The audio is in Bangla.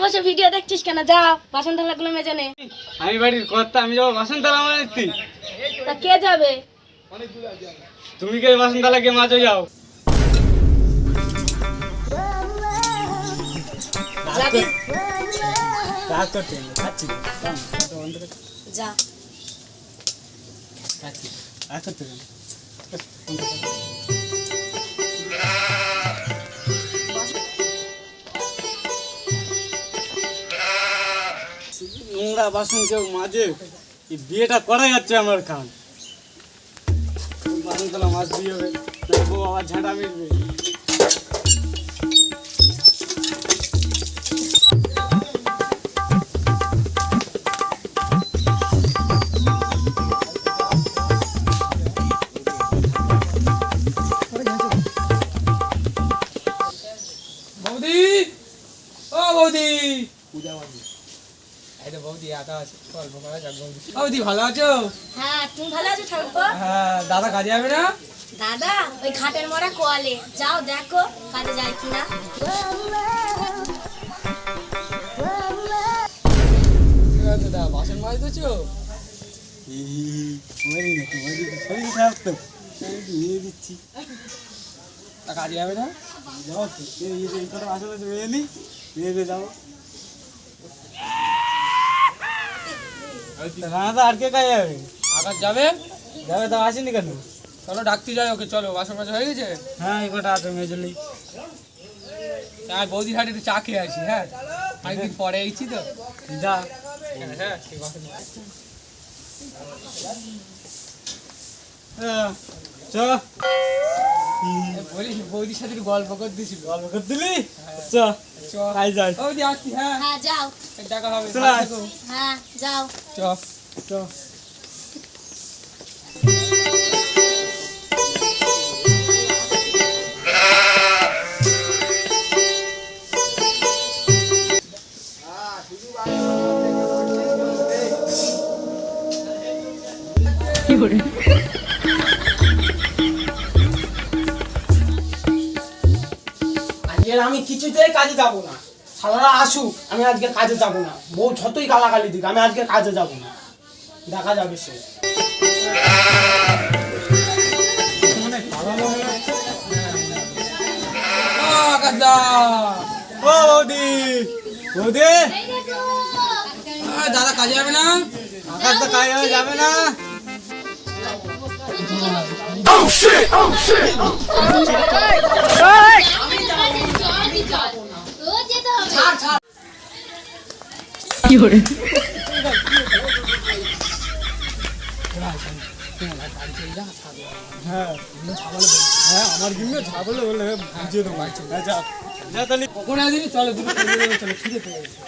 বসে ভিডিও দেখছিস কেন? যা বাসন থালাগুলো মেজে নে। আমি বাড়ির কর্তা, আমি যাবো বাসন থালা মাজতে। তা কে যাবে? তুমি কে বাসন থালা কে মাজো যাও। যাবি? রাগ করতে খাচ্ছি যা। রাগ করতে নোংরা বাসন কেউ মাঝে বিয়েটা করা যাচ্ছে আমার খান। বাসন তোলা মাছ দিয়ে হবে, বউ আবার ঝাঁটা মিটবে। বৌদি, ও বৌদি, পূজা বৌদি, এই তো বৌদি আটা আছে, গল্প করা যাক বৌদি। বৌদি ভালো আছো? হ্যাঁ, তুমি ভালো আছো ঠাকুরপো? হ্যাঁ, দাদা কাজে যাবে না? দাদা ওই ঘাটের মোড়া কোয়ালে, যাও দেখো কাজে যায় কিনা। দাদা বাসন মাজতেছো? শরীর খারাপ তো, নিয়ে দিচ্ছি। তা কাজে যাবে না? যাও এই কটা বাসন আছে মেয়ে নি, মেয়ে যাবো। রানা আর কে কাজে যাবে? আকাশ যাবে? যাবে তো আসেনি কেন? চলো ডাকতে যাই ওকে, চলো বাসন মাজা হয়ে গেছে? হ্যাঁ এই কটা আছে মেজলি। আর বৌদির হাটে একটু চা খেয়ে আসি। হ্যাঁ, অনেকদিন পরে এসেছি তো। যা। হ্যাঁ ঠিক আছে। চ বলিস বৌদির সাথে একটু গল্প করে দিয়েছিল। গল্প করে দিলি? চ চ আই যাই। বৌদি আসছি। হ্যাঁ হ্যাঁ যাও। দেখা হবে। চলে আয়। হ্যাঁ যাও। চ চ আজকে আমি কিছুতেই কাজে যাব না। সালারা আসুক, আমি আজকে কাজে যাব না। বউ যতই গালাগালি দিক, আমি আজকে কাজে যাব না। দেখা যাবে সে। ও আকাশ দা, ও বৌদি, বৌদি দাদা কাজে যাবে না? আকাশ তো কাজে যাবে না। হ্যাঁ হ্যাঁ আমার কিন্তু ঝাবলে বলে বুঝিয়ে দেবো। যা যা তাহলে কখন আসবি? চলো দুটো চলো, খিদে পেয়ে গেছে।